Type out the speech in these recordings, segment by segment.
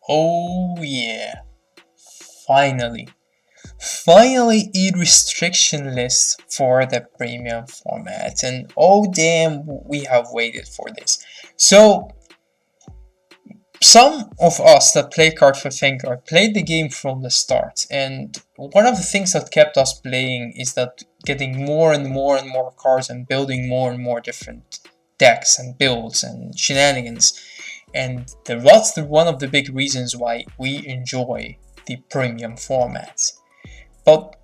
Oh yeah, finally. Finally a restriction list for the premium format, and oh damn, we have waited for this. So some of us that play Cardfight Vanguard played the game from the start, and one of the things that kept us playing is that getting more and more and more cards and building more and more different decks and builds and shenanigans. And that's one of the big reasons why we enjoy the premium formats. But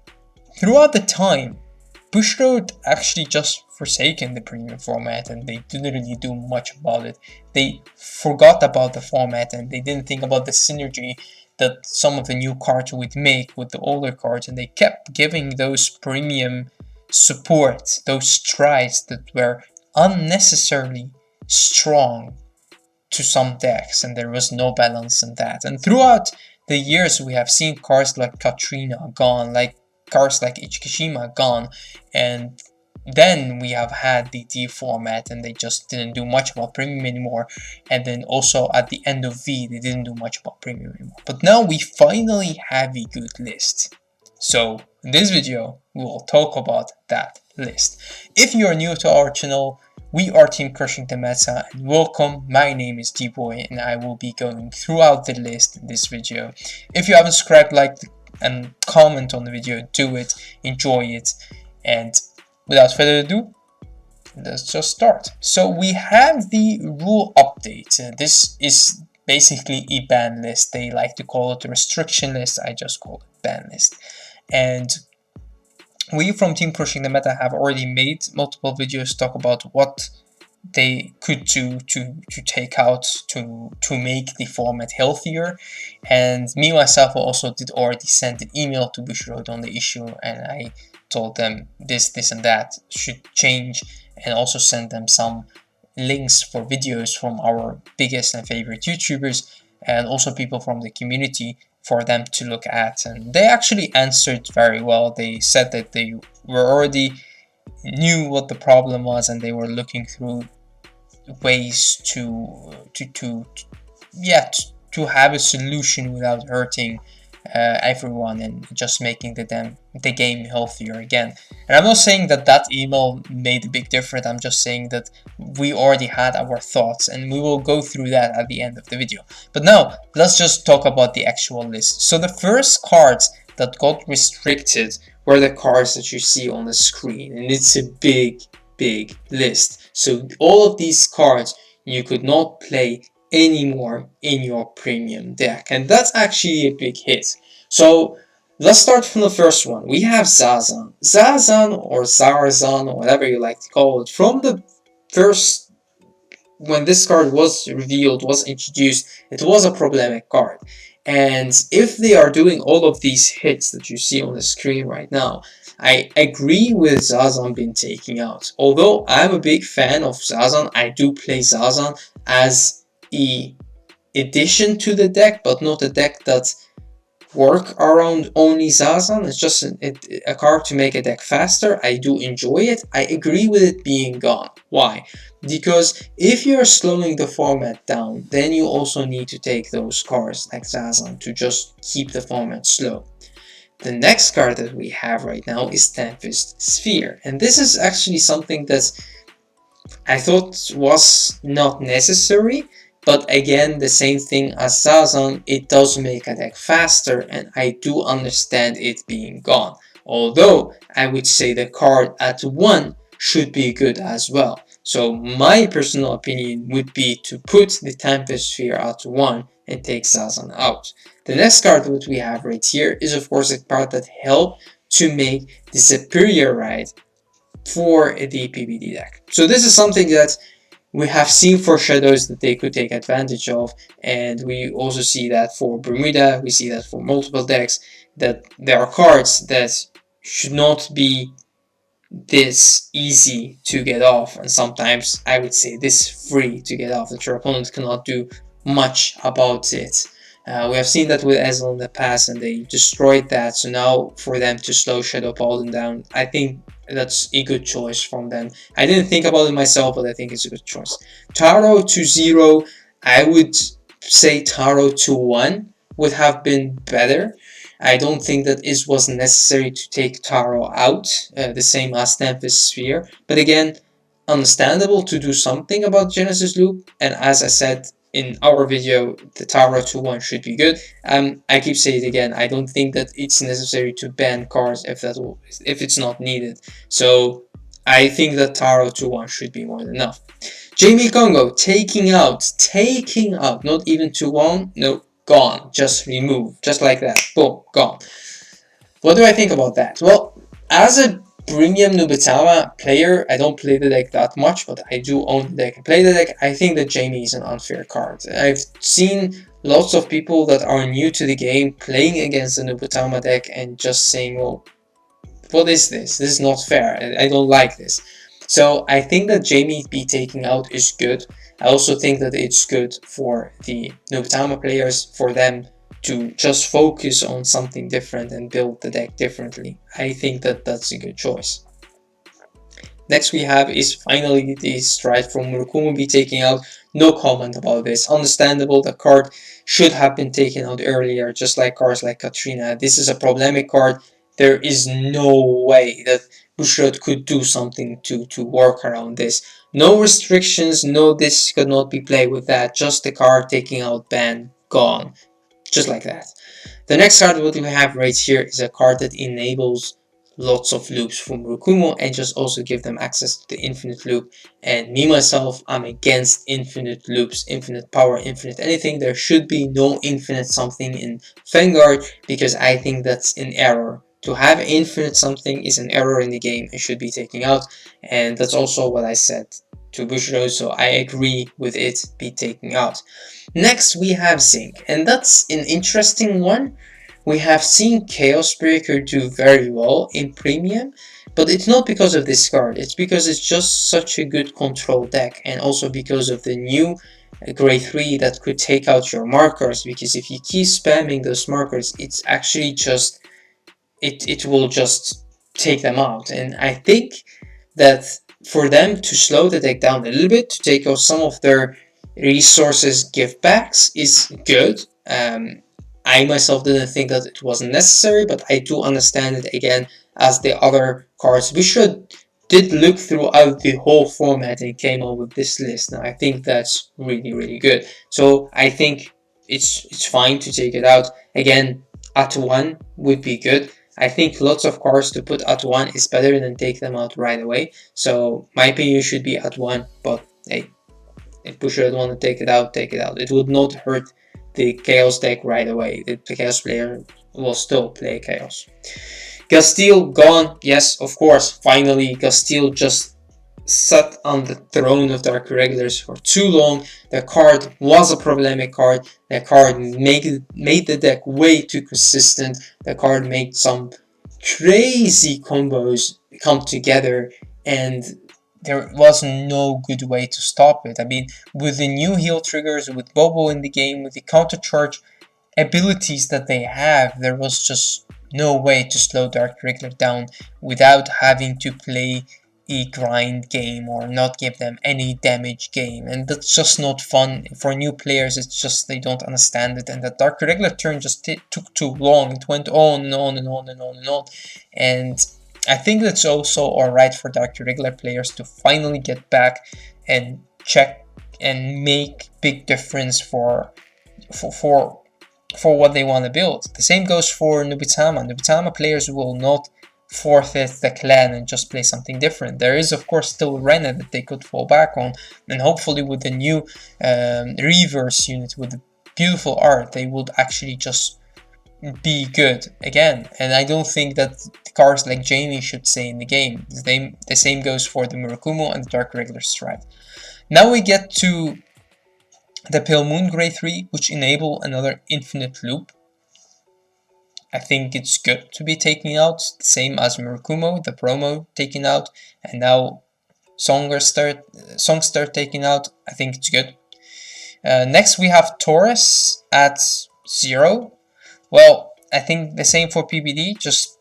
throughout the time, Bushiroad actually just forsaken the premium format and they didn't really do much about it. They forgot about the format and they didn't think about the synergy that some of the new cards would make with the older cards, and they kept giving those premium support, those strides that were unnecessarily strong to some decks, and there was no balance in that. And throughout the years we have seen cards like Katrina gone, like cards like Ichikishima gone, and then we have had the D format and they just didn't do much about premium anymore, and then also at the end of V they didn't do much about premium anymore. But now we finally have a good list. So in this video we will talk about that list. If you are new to our channel, we are Team Crushing the Meta, and welcome. My name is D-Boy and I will be going throughout the list in this video. If you haven't subscribed, like and comment on the video, do it, enjoy it, and without further ado, let's just start. So we have the rule update. This is basically a ban list. They like to call it a restriction list. I just call it ban list. And we from Team Crushing the Meta have already made multiple videos to talk about what they could do to take out to make the format healthier, and me myself also did already send an email to Bushiroad on the issue, and I told them this and that should change, and also send them some links for videos from our biggest and favorite YouTubers and also people from the community for them to look at. And they actually answered very well. They said that they were already knew what the problem was and they were looking through ways to have a solution without hurting everyone and just making the game healthier again. And I'm not saying that email made a big difference. I'm just saying that we already had our thoughts and we will go through that at the end of the video. But now let's just talk about the actual list. So the first cards that got restricted were the cards that you see on the screen, and it's a big list. So all of these cards you could not play anymore in your premium deck, and that's actually a big hit. So let's start from the first one. We have Zazan or Zarazan or whatever you like to call it. From the first, when this card was revealed, was introduced, it was a problematic card. And if they are doing all of these hits that you see on the screen right now, I agree with Zazan being taken out. Although I'm a big fan of Zazan, I do play Zazan as an addition to the deck, but not a deck that work around only Zazan. It's just a card to make a deck faster. I do enjoy it. I agree with it being gone. Why? Because if you're slowing the format down, then you also need to take those cards like Zazan to just keep the format slow. The next card that we have right now is Tempest Sphere, and this is actually something that I thought was not necessary, but again, the same thing as Zazan, it does make a deck faster, and I do understand it being gone. Although, I would say the card at 1 should be good as well. So my personal opinion would be to put the Tempest Sphere at 1 and take Zazan out. The next card that we have right here is of course a card that helped to make the superior ride for a DPBD deck. So this is something that we have seen foreshadows that they could take advantage of, and we also see that for Bermuda, we see that for multiple decks, that there are cards that should not be this easy to get off, and sometimes I would say this free to get off, that your opponent cannot do much about it. We have seen that with Ezel in the past and they destroyed that, so now for them to slow Shadow Paladin down, I think that's a good choice from them. I didn't think about it myself, but I think it's a good choice. Taro to 0, I would say Taro 2-1 would have been better. I don't think that it was necessary to take Taro out, the same as Tempest Sphere. But again, understandable to do something about Genesis Loop. And as I said in our video, the Taro 2-1 should be good. I keep saying it again, I don't think that it's necessary to ban cards if it's not needed. So I think that Taro 2-1 should be more than enough. Jamie Congo taking out, not even 2-1, no, gone, just remove, just like that, boom, gone. What do I think about that? Well, as a premium Nubitama player, I don't play the deck that much, but I do own the deck and play the deck. I think that Jamie is an unfair card. I've seen lots of people that are new to the game playing against the Nubitama deck and just saying, well, what is this? This is not fair. I don't like this. So I think that Jamie be taking out is good. I also think that it's good for the Nubitama players, for them to just focus on something different and build the deck differently. I think that that's a good choice. Next we have is finally the Stride from Murakumo be taking out. No comment about this. Understandable, the card should have been taken out earlier, just like cards like Katrina. This is a problematic card. There is no way that Bushiroad could do something to work around this. No restrictions, no this could not be played with that. Just the card taking out ban, gone. Just like that. The next card what we have right here is a card that enables lots of loops from Murakumo and just also give them access to the infinite loop. And me myself, I'm against infinite loops, infinite power, infinite anything. There should be no infinite something in Vanguard because I think that's an error. To have infinite something is an error in the game and should be taken out, and that's also what I said to Bushiroad, so I agree with it be taken out. Next we have Zinc, and that's an interesting one. We have seen Chaos Breaker do very well in Premium, but it's not because of this card, it's because it's just such a good control deck, and also because of the new grade 3 that could take out your markers, because if you keep spamming those markers, it's actually just it will just take them out. And I think that for them to slow the deck down a little bit, to take out some of their resources give backs is good. I myself didn't think that it wasn't necessary, but I do understand it again as the other cards. We did look throughout the whole format and came up with this list, and I think that's really good. So I think it's fine to take it out. Again, at 1 would be good. I think lots of cards to put at 1 is better than take them out right away. So my opinion should be at 1, but hey, if Bushiroad want to take it out, take it out. It would not hurt the Chaos deck right away. The Chaos player will still play Chaos. Gastille gone, yes, of course. Finally, Gastille just sat on the throne of Dark Regulars for too long. The card was a problematic card. The card made the deck way too consistent. The card made some crazy combos come together, and there was no good way to stop it. I mean, with the new heal triggers, with Bobo in the game, with the counter charge abilities that they have, there was just no way to slow Dark Regular down without having to play a grind game or not give them any damage game, and that's just not fun for new players. It's just they don't understand it, and the Dark Regular turn just took too long. It went on and on and on and on and on, and I think that's also alright for Dark Regular players to finally get back and check and make big difference for what they want to build. The same goes for Nubitama. Nubitama players will not forfeit the clan and just play something different. There is of course still Rena that they could fall back on, and hopefully with the new reverse unit with the beautiful art, they would actually just be good again. And I don't think that cards like Jamie should stay in the game. The same goes for the Murakumo and the Dark Regular Stride. Now we get to the Pale Moon Grade 3, which enable another infinite loop. I think it's good to be taken out, same as Murakumo, the promo taken out, and now Songster taken out. I think it's good. Next we have Taurus at 0. Well, I think the same for PBD, just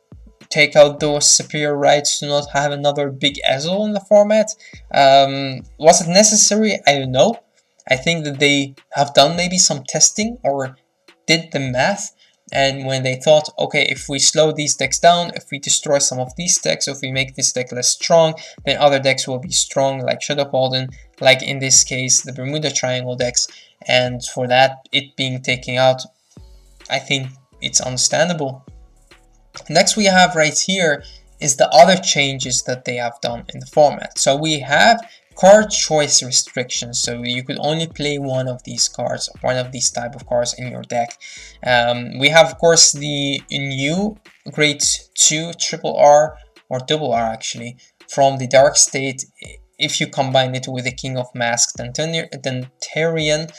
take out those superior rights to not have another big Ezel in the format. Was it necessary? I don't know. I think that they have done maybe some testing or did the math, and when they thought, okay, if we slow these decks down, if we destroy some of these decks, if we make this deck less strong, then other decks will be strong, like Shadow Paladin, like in this case the Bermuda Triangle decks, and for that, it being taken out, I think it's understandable. Next we have right here is the other changes that they have done in the format. So we have card choice restrictions, so you could only play one of these cards, one of these type of cards in your deck. We have, of course, the new grade 2 triple R, or double R actually, from the Dark State, if you combine it with the King of Masks Dantarian.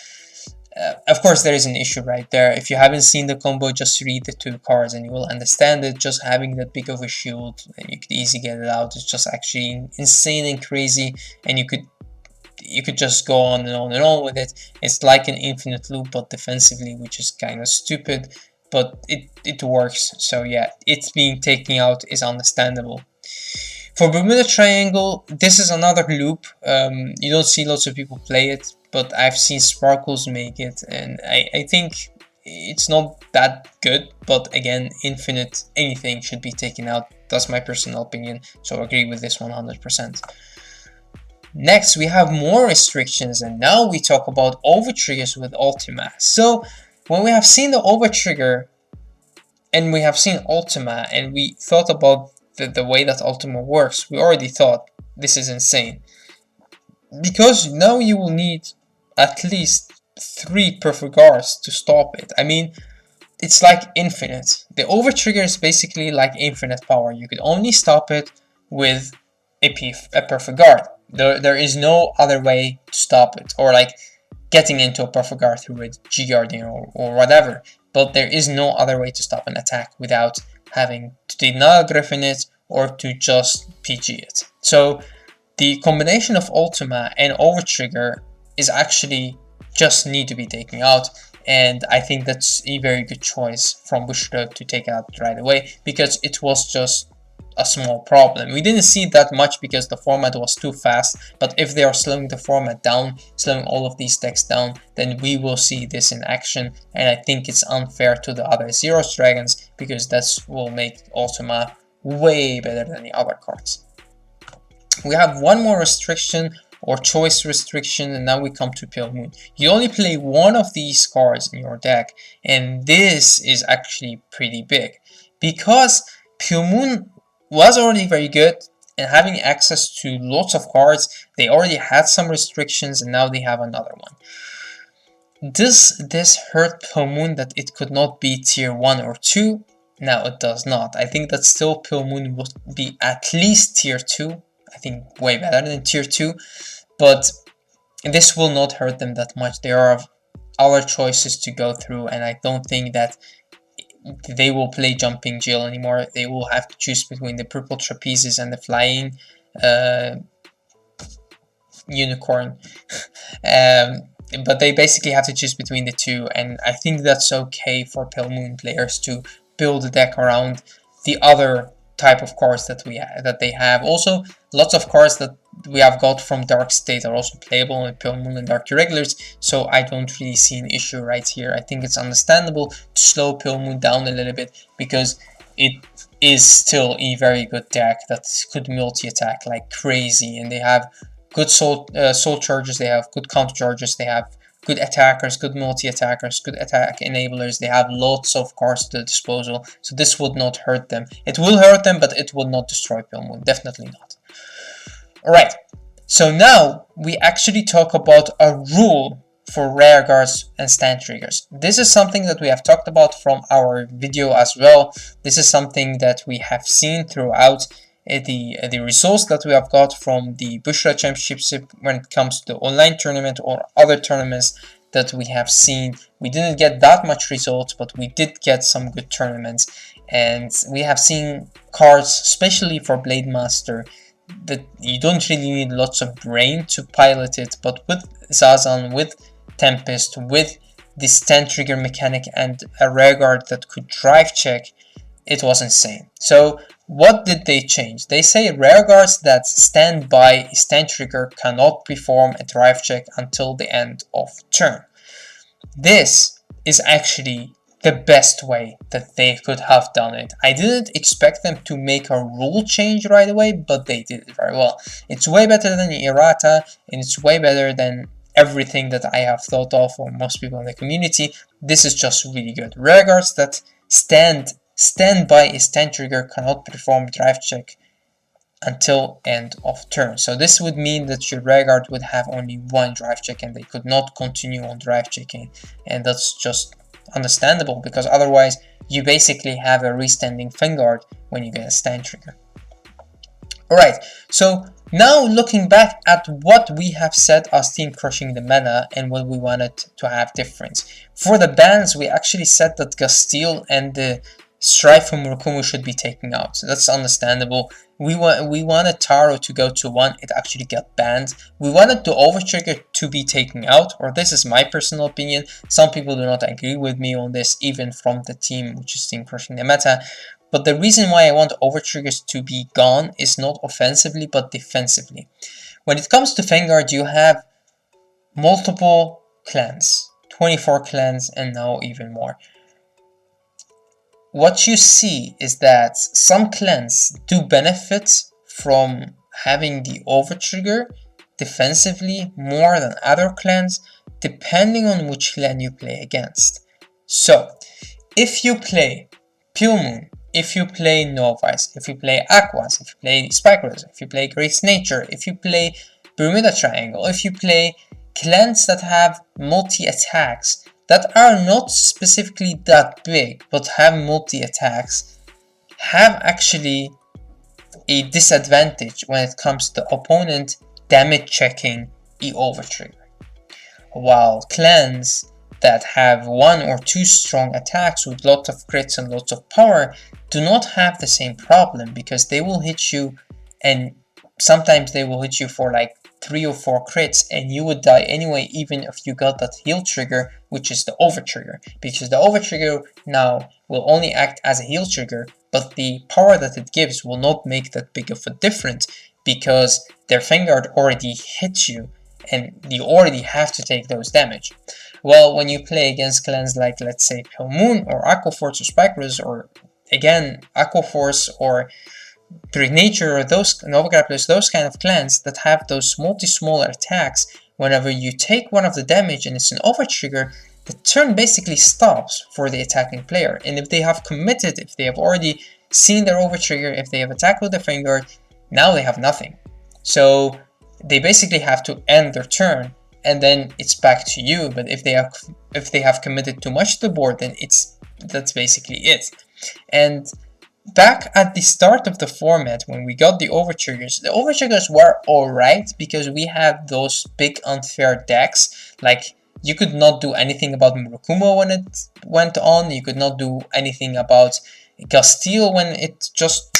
Of course, there is an issue right there. If you haven't seen the combo, just read the 2 cards and you will understand it. Just having that big of a shield and you could easily get it out. It's just actually insane and crazy, and you could just go on and on and on with it. It's like an infinite loop, but defensively, which is kind of stupid, but it works. So yeah, it's being taken out is understandable. For Bermuda Triangle, this is another loop. You don't see lots of people play it, but I've seen Sparkles make it, and I think it's not that good, but again, infinite anything should be taken out. That's my personal opinion, so I agree with this 100%. Next, we have more restrictions, and now we talk about overtriggers with Ultima. So, when we have seen the overtrigger, and we have seen Ultima, and we thought about the way that Ultima works, we already thought, this is insane. Because now you will need at least 3 perfect guards to stop it. I mean, it's like infinite. The overtrigger is basically like infinite power. You could only stop it with a perfect guard. There is no other way to stop it, or like getting into a perfect guard through a G-Guardian or whatever. But there is no other way to stop an attack without having to deny Griffin it or to just PG it. So the combination of Ultima and Overtrigger is actually just need to be taken out, and I think that's a very good choice from Bushido to take it out right away, because it was just a small problem. We didn't see that much because the format was too fast, but if they are slowing the format down, slowing all of these decks down, then we will see this in action, and I think it's unfair to the other Zeros Dragons, because that will make Ultima way better than the other cards. We have one more restriction, or choice restriction, and now we come to Pale Moon. You only play one of these cards in your deck, and this is actually pretty big, because Pale Moon was already very good, and having access to lots of cards, they already had some restrictions, and now they have another one. Does this hurt Pale Moon that it could not be tier 1 or 2? No, it does not. I think that still Pale Moon would be at least tier 2. I think way better than tier 2, but this will not hurt them that much. There are other choices to go through, and I don't think that they will play Jumping Jill anymore. They will have to choose between the Purple Trapezes and the Flying Unicorn. But they basically have to choose between the two, and I think that's okay for Pale Moon players to build a deck around the other type of cards that they have. Also, lots of cards that we have got from Dark State are also playable in Pale Moon and Dark Irregulars, so I don't really see an issue right here. I think it's understandable to slow Pale Moon down a little bit, because it is still a very good deck that could multi-attack like crazy, and they have good soul charges, they have good counter charges, they have good attackers, good multi-attackers, good attack enablers. They have lots of cards to the disposal, so this would not hurt them. It will hurt them, but it will not destroy Pale Moon, definitely not. Alright, so now we actually talk about a rule for rare guards and stand triggers. This is something that we have talked about from our video as well. This is something that we have seen throughout the results that we have got from the Bushra Championship when it comes to the online tournament or other tournaments that we have seen. We didn't get that much results, but we did get some good tournaments, and we have seen cards, especially for Blade Master, that you don't really need lots of brain to pilot it, but with Zazan, with Tempest, with the stand trigger mechanic and a rare guard that could drive check, it was insane. So What did they change? They say rearguards that stand by a stand trigger cannot perform a drive check until the end of turn. This is actually the best way that they could have done it. I didn't expect them to make a rule change right away, but they did it very well. It's way better than the errata, and it's way better than everything that I have thought of, or most people in the community. This is just really good. Rearguards that stand by a stand trigger cannot perform drive check until end of turn. So this would mean that your rearguard would have only one drive check and they could not continue on drive checking, and that's just understandable because otherwise you basically have a restanding Vanguard when you get a stand trigger. Alright, so now looking back at what we have said as team crushing the meta and what we wanted to have different. For the bans, we actually said that Gastille and the Strife from Murakumo should be taken out. So that's understandable. We wanted Taro to go to 1, it actually got banned. We wanted the Overtrigger to be taken out, or this is my personal opinion. Some people do not agree with me on this, even from the team, which is team crushing the meta. But the reason why I want Overtriggers to be gone is not offensively, but defensively. When it comes to Vanguard, you have multiple clans, 24 clans, and now even more. What you see is that some clans do benefit from having the Overtrigger defensively more than other clans, depending on which clan you play against. So, if you play Pure Moon, if you play Novice, if you play Aquas, if you play Spikeros, if you play Grace Nature, if you play Bermuda Triangle, if you play clans that have multi-attacks, that are not specifically that big, but have multi-attacks, have actually a disadvantage when it comes to the opponent damage checking the Overtrigger. While clans that have 1 or 2 strong attacks with lots of crits and lots of power do not have the same problem, because they will hit you, and sometimes they will hit you for like 3 or 4 crits and you would die anyway, even if you got that heal trigger, which is the Overtrigger, because the Overtrigger now will only act as a heal trigger, but the power that it gives will not make that big of a difference because their Vanguard already hits you and you already have to take those damage. Well, when you play against clans like, let's say, Pale Moon or Aquaforce or Spikeros, or again Aquaforce or Great Nature, or those Nova Grapplers, those kind of clans that have those smaller attacks, whenever you take one of the damage and it's an Overtrigger, the turn basically stops for the attacking player. And if they have committed, if they have already seen their Overtrigger, if they have attacked with the Vanguard, now they have nothing. So they basically have to end their turn, and then it's back to you. But if they have committed too much to the board, then that's basically it. And back at the start of the format, when we got the Overtriggers were alright, because we had those big unfair decks. Like, you could not do anything about Murakumo when it went on, you could not do anything about Gastille when it just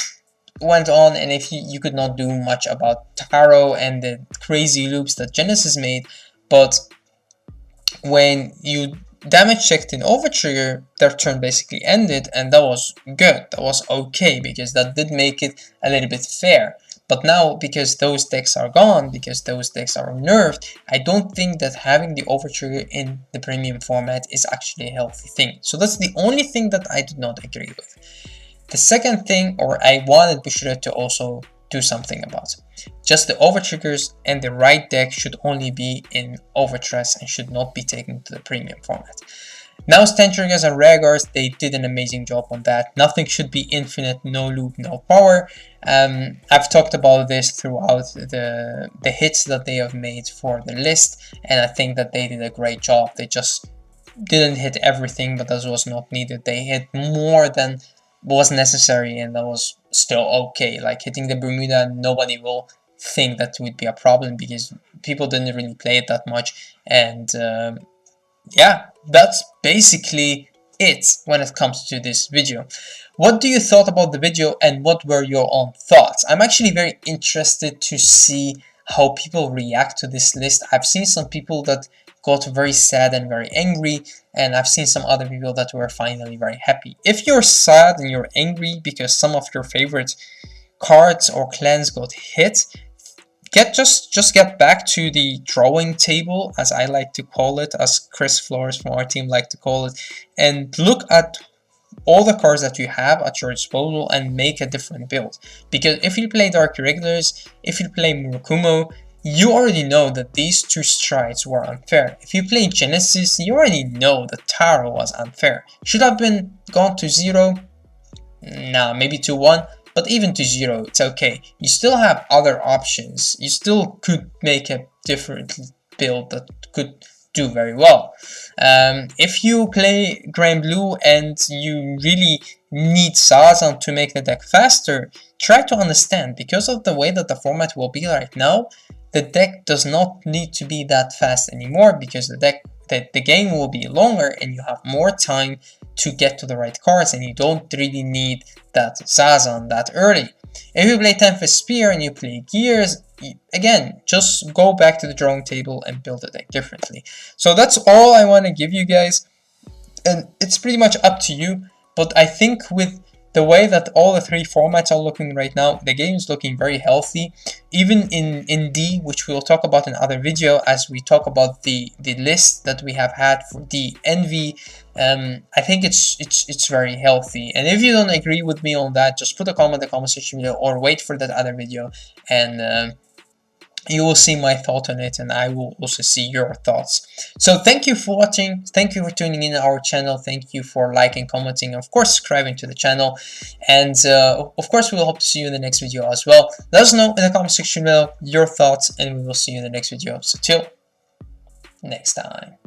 went on, and if you could not do much about Taro and the crazy loops that Genesis made. But when you damage checked in Overtrigger, their turn basically ended, and that was good, that was okay, because that did make it a little bit fair. But now, because those decks are gone, because those decks are nerfed, I don't think that having the Overtrigger in the premium format is actually a healthy thing. So that's the only thing that I did not agree with. The second thing, or I wanted Bushido to also do something about, just the Overtriggers and the right deck should only be in Overtress and should not be taken to the premium format. Now stand triggers and rearguards, they did an amazing job on that. Nothing should be infinite, no loop, no power. I've talked about this throughout the hits that they have made for the list, and I think that they did a great job. They just didn't hit everything, but that was not needed. They hit more than was necessary, and that was still okay. Like hitting the Bermuda, nobody will think that would be a problem because people didn't really play it that much. And yeah, that's basically it when it comes to this video. What do you thought about the video, and what were your own thoughts? I'm actually very interested to see how people react to this list. I've seen some people that got very sad and very angry, and I've seen some other people that were finally very happy. If you're sad and you're angry because some of your favorite cards or clans got hit, just get back to the drawing table, as I like to call it, as Chris Flores from our team like to call it, and look at all the cards that you have at your disposal and make a different build. Because if you play Dark Irregulars, if you play Murakumo, you already know that these two strides were unfair. If you play Genesis, you already know that Taro was unfair. Should have been gone to 0? Nah, maybe to 1. But even to 0, it's okay. You still have other options. You still could make a different build that could do very well. If you play Grand Blue and you really need Sazan to make the deck faster, try to understand, because of the way that the format will be right now, the deck does not need to be that fast anymore, because the game will be longer and you have more time to get to the right cards, and you don't really need that Sazan that early. If you play Tempest Spear and you play Gears, again, just go back to the drawing table and build the deck differently. So that's all I want to give you guys, and it's pretty much up to you. But I think with the way that all the three formats are looking right now, the game is looking very healthy. Even in D, which we'll talk about in another video, as we talk about the list that we have had for D Envy, I think it's very healthy. And if you don't agree with me on that, just put a comment in the comment section below, or wait for that other video, and you will see my thought on it, and I will also see your thoughts. So thank you for watching, thank you for tuning in to our channel, thank you for liking, commenting, of course subscribing to the channel, and of course we will hope to see you in the next video as well. Let us know in the comment section below your thoughts, and we will see you in the next video. So till next time.